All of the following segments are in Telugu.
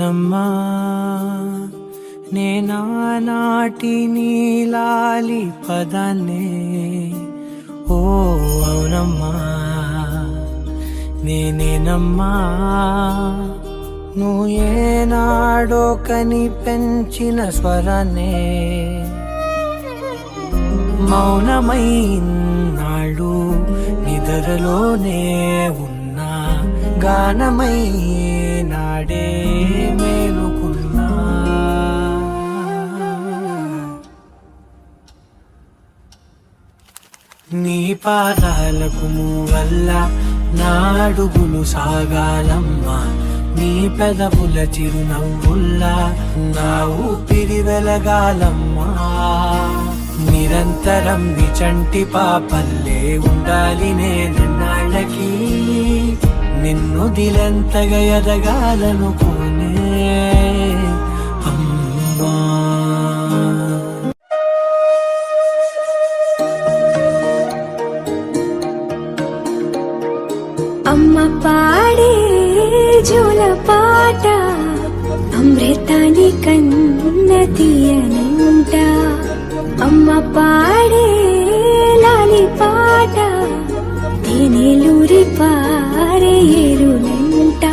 నేనమ్మా నేనానాటి నీలాలి పదాన్నే ఓ అవునమ్మా నేనేనమ్మా నువ్వు ఏనాడో కని పెంచిన స్వరాన్నే మౌనమైనాడు నిద్రలోనే ఉన్నా గానమై నాడే మేలుకున్నా నీ పాదాలకు వల్ల నా అడుగులు సాగాలమ్మా నీ పెదవుల చిరునవ్వుల్లా నా ఊపిరి వెలగాలమ్మా నిరంతరం నీ చంటి పాపల్లే ఉండాలి నేనన్నాళ్ళకి నిన్ను దిలెంతగా ఎదగాలనుకోనే అమ్మా అమ్మ పాడే జోల పాట అమృతాని కన్న తీయనంట అమ్మ పాడే లాలి పాట తేనెలూరి పారే ఏరునంట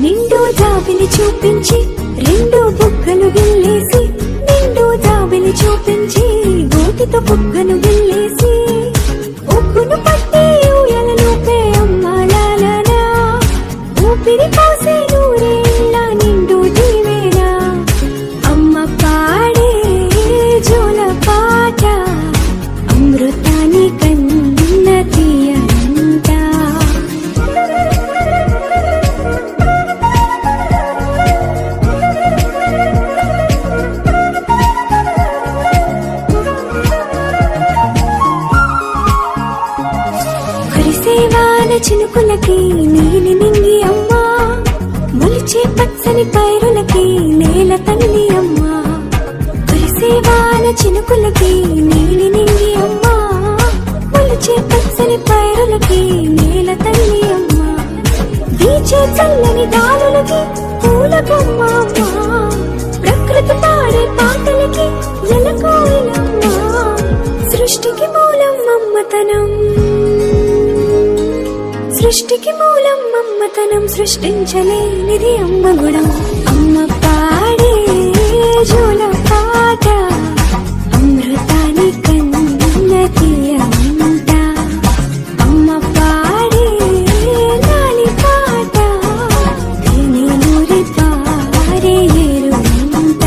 నిండు జాబిలి చూపించి రెండు బుగ్గలు గిల్లేసి నిండు జాబిలి చూపించి గోటితో బుగ్గను గిల్లేసి ఉగ్గును పట్టి ఊయలలోపే అమ్మాలాలనా ఊపిరి పోసే నూరేళ్ళ నిండు దీవేనా అమ్మ పాడే జోల పాట అమృతాని కన్న తీయనంట హరిసేవాన చినుకులకి నీలి నింగి అమ్మా మొలిచే పచ్చని పైరులకి నేల తల్లి అమ్మా హరిసేవాన చినుకులకి నీలి నింగి అమ్మా మొలిచే పచ్చని పైరులకి నేల తల్లి అమ్మా వీచే చల్లని దారులకి పూల బొమ్మ అమ్మా ప్రకృతి పాడే పాటలకి ఎలకోయిలమ్మా సృష్టికి మూలం మమ్మతనం సృష్టికి మూలం మమ్మతనం సృష్టించలేనిది అమ్మ గుణం అమ్మ పాడే జోల పాట అమృతాని కన్న తీయనంట అమ్మ పాడే లాలి పాట తేనెలూరి పారే ఏరునంట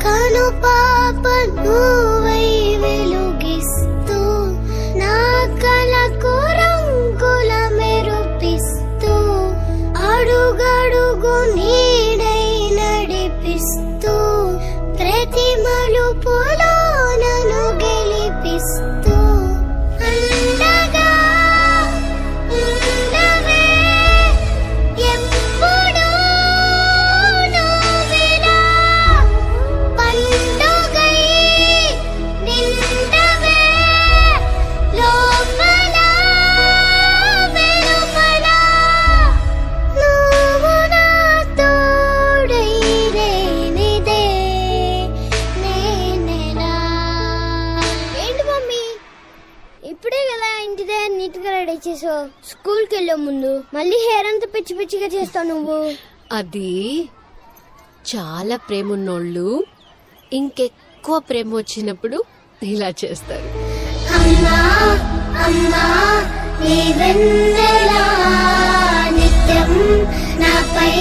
కాను పాప నువ్వై వెలుగిస్తూ నా కలకు రంగుల మెరుపిస్తూ అడుగడుగు నీడై నడిపిస్తూ ప్రతి మలుపులో నన్ను గెలిపిస్తూ అండగా ఉన్నవే ఎప్పుడూ నువ్విలా పండుగై నిండవే లోపల వెలుపల నువ్వు నా తోడై రేనిదే నేనెలా. ఏంటి మమ్మీ ఇప్పుడే కదా ఇంటి దగ్గర నీట్ గా రెడీ చేసావు స్కూల్కి వెళ్ళే ముందు మళ్ళీ హెయిర్ అంతా పిచ్చి పిచ్చిగా చేస్తావు నువ్వు అది చాలా ప్రేమ ఉన్నోళ్ళు ఇంకెక్కువ ప్రేమ వచ్చినప్పుడు ఇలా చేస్తారు. అమ్మా అమ్మా నీ వెన్నెలా నిత్యం నాపై